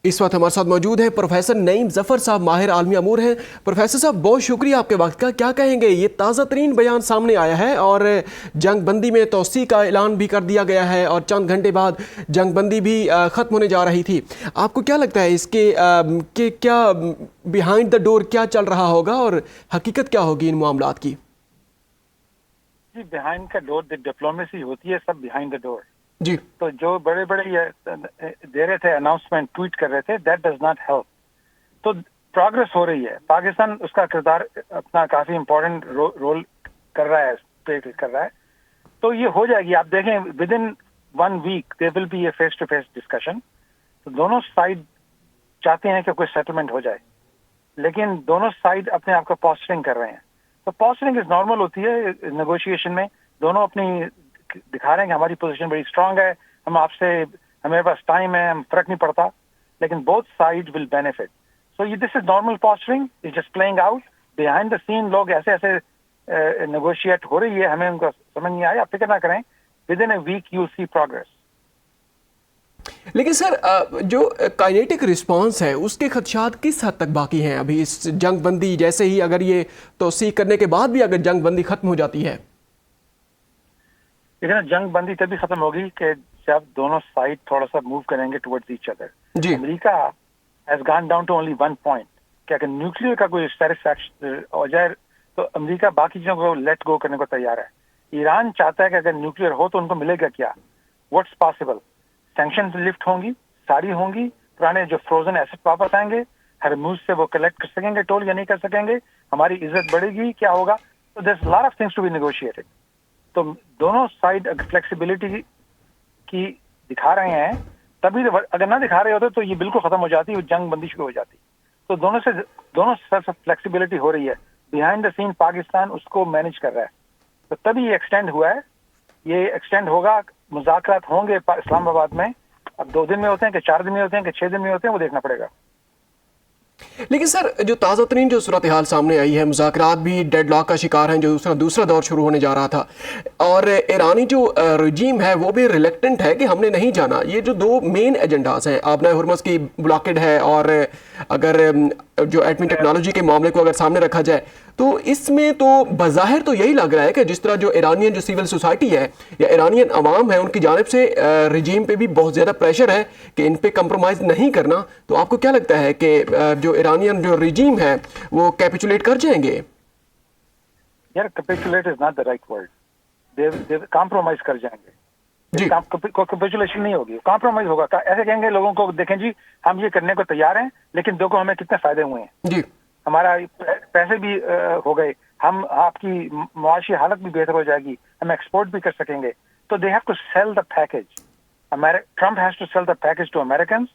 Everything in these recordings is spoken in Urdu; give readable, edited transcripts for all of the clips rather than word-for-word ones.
اس وقت ہمارے ساتھ موجود ہیں پروفیسر نعیم ظفر صاحب، ماہر عالمی امور ہیں۔ پروفیسر صاحب بہت شکریہ آپ کے وقت کا۔ کیا کہیں گے، یہ تازہ ترین بیان سامنے آیا ہے اور جنگ بندی میں توسیع کا اعلان بھی کر دیا گیا ہے اور چند گھنٹے بعد جنگ بندی بھی ختم ہونے جا رہی تھی۔ آپ کو کیا لگتا ہے اس کے کہ کیا بیہائنڈ دا ڈور کیا چل رہا ہوگا اور حقیقت کیا ہوگی ان معاملات کی؟ جی، بیہائنڈ کا ڈور ڈپلومیسی ہوتی ہے، سب بیہائنڈ دا ڈور۔ جی، تو جو بڑے بڑے دے رہے تھے اناؤنسمنٹ، ٹویٹ کر رہے تھے، دیٹ ڈز ناٹ ہیلپ۔ تو پروگرس ہو رہی ہے، پاکستان اس کا کردار اپنا کافی امپورٹنٹ رول کر رہا ہے، پلے کر رہا ہے۔ تو یہ ہو جائے گی، آپ دیکھیں with in 1 week there will be a face to face discussion. تو دونوں سائڈ چاہتے ہیں کہ کوئی سیٹلمنٹ ہو جائے، لیکن دونوں سائڈ اپنے آپ کو پوسچرنگ کر رہے ہیں۔ تو پوسچرنگ از نارمل ہوتی ہے نیگوشیشن میں، دونوں اپنی دکھا رہے ہیں کہ ہماری پوزیشن بڑی اسٹرانگ ہے، ہم آپ سے، ہمارے پاس ٹائم ہے، ہم فرق نہیں پڑتا، لیکن both side will benefit. So یہ this is normal posturing, is just playing out behind the scene. لوگ ایسے ایسے نیگوشیٹ ہو رہی ہے، ہمیں ان کا سمجھ نہیں آیا، آپ فکر نہ کریں، with in a week you see progress. لیکن سر جو کائنیٹک رسپانس ہے اس کے خدشات کس حد تک باقی ہیں ابھی اس جنگ بندی، جیسے ہی اگر یہ توسیع کرنے کے بعد بھی اگر جنگ بندی ختم ہو جاتی ہے؟ لیکن جنگ بندی تبھی ختم ہوگی کہ جب دونوں سائڈ تھوڑا سا موو کریں گے ٹورڈز ایچ ادر۔ جی، America has gone down to only 1 point کہ اگر نیوکلیر کا کوئی سیٹسفیکشن ہو جائے تو امریکہ باقی چیزوں کو لیٹ گو کرنے کو تیار ہے۔ ایران چاہتا ہے کہ اگر نیوکلیر ہو تو ان کو ملے گا کیا، واٹس پاسبل؟ سینکشنز لفٹ ہوں گی، ساری ہوں گی، پرانے جو فروزن ایسٹ واپس آئیں گے، ہرموز سے وہ کلیکٹ کر سکیں گے ٹول یا نہیں کر سکیں گے، ہماری عزت بڑھے گی، کیا ہوگا؟ تو there is lot of things to be negotiated. تو دونوں سائڈ اگر فلیکسیبلٹی کی دکھا رہے ہیں، تبھی اگر نہ دکھا رہے ہوتے تو یہ بالکل ختم ہو جاتی، وہ جنگ بندی شروع ہو جاتی۔ تو دونوں فلیکسیبلٹی ہو رہی ہے، بیہائنڈ دا سین پاکستان اس کو مینج کر رہا ہے، تو تبھی یہ ایکسٹینڈ ہوا ہے۔ یہ ایکسٹینڈ ہوگا، مذاکرات ہوں گے اسلام آباد میں، اب 2 دن میں ہوتے ہیں کہ 4 دن میں ہوتے ہیں کہ 6 دن میں ہوتے ہیں، وہ دیکھنا پڑے گا۔ لیکن سر جو تازہ ترین جو صورتحال سامنے آئی ہے، مذاکرات بھی ڈیڈ لاک کا شکار ہیں، جو دوسرا دور شروع ہونے جا رہا تھا، اور ایرانی جو رجیم ہے وہ بھی ریلیکٹنٹ ہے کہ ہم نے نہیں جانا۔ یہ جو 2 مین ایجنڈاز ہیں، آبنائے ہرمز کی بلاکڈ ہے، اور اگر جو ایٹمی ٹیکنالوجی کے معاملے کو اگر سامنے رکھا جائے تو اس میں تو بظاہر تو یہی لگ رہا ہے کہ جس طرح جو ایرانین جو سول سوسائٹی ہے یا ایرانین عوام ہے، ان کی جانب سے رجیم پہ بھی بہت زیادہ پریشر ہے کہ ان پہ کمپرومائز نہیں کرنا۔ تو آپ کو کیا لگتا ہے کہ جو ایرانین جو رجیم ہے وہ کیپیچولیٹ کر جائیں گے؟ یار capitulate is not the right word, they compromise کر جائیں گے۔ جی، کیپیچولیشن نہیں ہوگی، کمپرومائز ہوگا۔ ایسے کہیں گے لوگوں کو، دیکھیں جی ہم یہ کرنے کو تیار ہیں، لیکن دیکھو ہمیں کتنے فائدے ہوئے ہیں، جی، ہمارا پیسے بھی ہو گئے، ہم آپ کی معاشی حالت بھی بہتر ہو جائے گی، ہم ایکسپورٹ بھی کر سکیں گے۔ تو they have to sell the package. Trump has to sell the package to Americans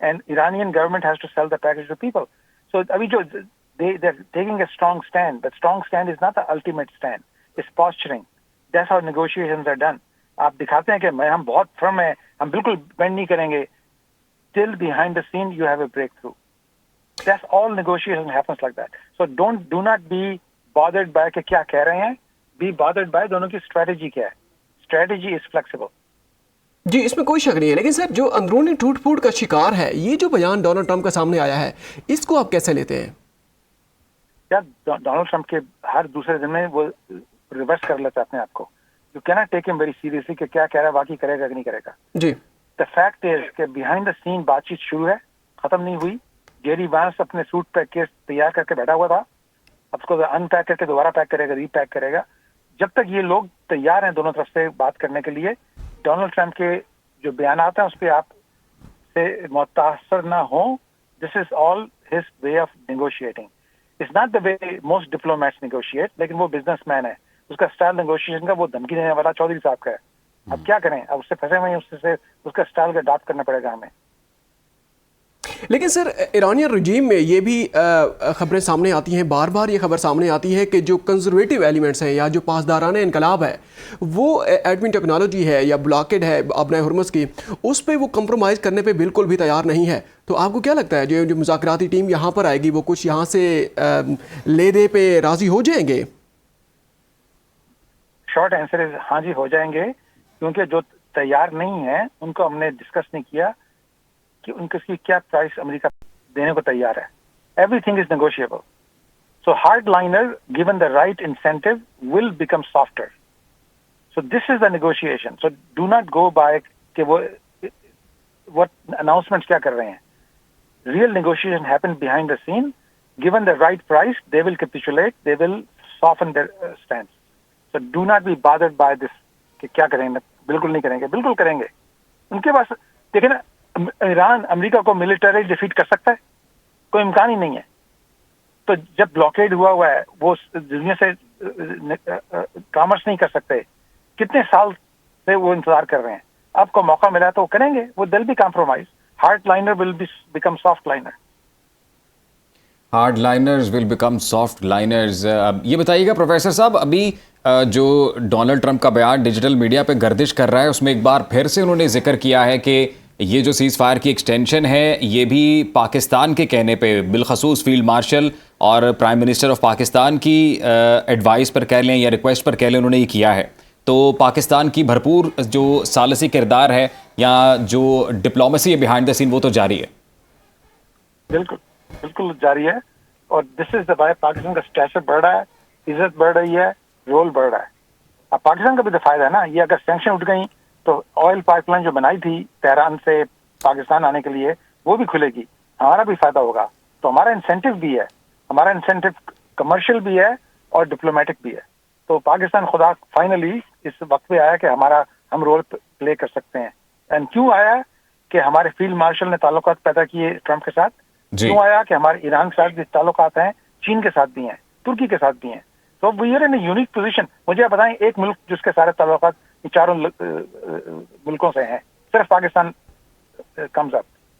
and Iranian government has to sell the package to people. So ابھی جو they're taking a strong stand, but strong stand is not the ultimate stand. It's posturing. That's how negotiations are done. آپ دکھاتے ہیں کہ ہم بہت فرم ہیں، ہم بالکل بینڈ نہیں کریں گے، till behind the scene you have a breakthrough. That's all negotiation happens like that. So do not be bothered by کہ کیا کہہ رہے ہیں، be bothered by دونوں کی اسٹریٹجی کیا ہے۔ Strategy is flexible. جی، اس میں کوئی شک نہیں ہے، لیکن سر جو اندرونی ٹوٹ پھوٹ کا شکار ہے، یہ جو بیان ڈونلڈ ٹرمپ کا سامنے آیا ہے، اس کو آپ کیسے لیتے ہیں؟ ڈونلڈ ٹرمپ کے ہر دوسرے دن میں وہ ریورس کر لیتا ہے اپنے آپ کو۔ یو کینٹ ٹیک ہم ویری سیریسلی کہ کیا کہہ رہا ہے، واقعی کرے گا کہ نہیں کرے گا۔ جی، دا فیکٹ از کہ بیہائنڈ دا سین بات چیت شروع ہے، ختم نہیں ہوئی۔ جیری وانس اپنے سوٹ پیک کیس تیار کر کے بیٹھا ہوا تھا، اب اس کو ان پیک کر کے دوبارہ پیک کرے گا، ری پیک کرے گا۔ جب تک یہ لوگ تیار ہیں دونوں طرف سے بات کرنے کے لیے، ڈونلڈ ٹرمپ کے جو بیانات ہیں اس پہ آپ سے متاثر نہ ہوں۔ This is all his way of negotiating. It's not the way most diplomats negotiate, لیکن وہ بزنس مین ہے، اس کا اسٹائل نیگوشیشن کا وہ دھمکی دینے والا چودھری صاحب کا ہے۔ اب کیا کریں، اب اس سے پھنسے ہوئے ہیں، اس کا اسٹائل کا اڈاپٹ کرنا پڑے گا ہمیں۔ لیکن سر ایرانین رجیم میں یہ بھی خبریں سامنے آتی ہیں، بار بار یہ خبر سامنے آتی ہے کہ جو کنزرویٹو ایلیمنٹس ہیں یا جو پاسدارانہ انقلاب ہے، وہ ایٹمی ٹیکنالوجی ہے یا بلاکڈ ہے آبنائے ہرمز کی، اس پہ وہ کمپرومائز کرنے پہ بالکل بھی تیار نہیں ہے۔ تو آپ کو کیا لگتا ہے جو مذاکراتی ٹیم یہاں پر آئے گی وہ کچھ یہاں سے لے دے پہ راضی ہو جائیں گے؟ شارٹ آنسر ہے ہاں جی، ہو جائیں گے، کیونکہ جو تیار نہیں ہیں ان کو ہم نے ڈسکس نہیں کیا۔ کہ ان کی کیا پرائس امریکہ دینے کو تیار ہے. Everything is negotiable. So hard liner given the right incentive will become softer. So this is the negotiation. So do not go by کہ وہ اناؤنسمنٹ کیا کر رہے ہیں. Real negotiation happen behind the scene. Given the right price, they will capitulate, they will soften their stance. So do not be bothered by this کہ کیا کریں گے. بالکل نہیں کریں گے, بالکل کریں گے. ان کے پاس دیکھیں نا, ایران امریکہ کو ملٹری ڈیفیٹ کر سکتا ہے, کوئی امکان ہی نہیں ہے. تو جب بلاکیڈ ہوا ہے, وہ دنیا سے کامرس نہیں کر سکتے. کتنے سال سے وہ انتظار کر رہے ہیں. آپ کو موقع ملا تو وہ کریں گے. وہ دل بھی compromise. Hard liner will become soft liner. Hard liners will become soft liners. یہ بتائیے گا پروفیسر صاحب, ابھی جو ڈونلڈ ٹرمپ کا بیان ڈیجیٹل میڈیا پہ گردش کر رہا ہے, اس میں ایک بار پھر سے انہوں نے ذکر کیا ہے کہ یہ جو سیز فائر کی ایکسٹینشن ہے یہ بھی پاکستان کے کہنے پہ, بالخصوص فیلڈ مارشل اور پرائم منسٹر آف پاکستان کی ایڈوائس پر کہہ لیں یا ریکویسٹ پر کہہ لیں, انہوں نے یہ کیا ہے. تو پاکستان کی بھرپور جو ثالثی کردار ہے یا جو ڈپلومیسی ہے بیہائنڈ دا سین, وہ تو جاری ہے. بالکل بالکل جاری ہے. اور دس از دا بائی پاکستان کا اسٹیچر بڑھ رہا ہے, عزت بڑھ رہی ہے, رول بڑھ رہا ہے. اب پاکستان کا بھی تو فائدہ ہے نا. یہ اگر سینکشن اٹھ گئی تو آئل پائپ لائن جو بنائی تھی تہران سے پاکستان آنے کے لیے وہ بھی کھلے گی, ہمارا بھی فائدہ ہوگا. تو ہمارا انسینٹو بھی ہے, ہمارا انسینٹو کمرشل بھی ہے اور ڈپلومیٹک بھی ہے. تو پاکستان خدا فائنلی اس وقت پہ آیا کہ ہم رول پلے کر سکتے ہیں. اینڈ کیوں آیا کہ ہمارے فیلڈ مارشل نے تعلقات پیدا کیے ٹرمپ کے ساتھ. کیوں آیا کہ ہمارے ایران کے ساتھ بھی تعلقات ہیں, چین کے ساتھ بھی ہیں, ترکی کے ساتھ بھی ہیں. تو we are in unique position. مجھے بتائیں ایک ملک جس کے سارے تعلقات چاروں ملکوں سے ہیں, صرف پاکستان کمز اپ.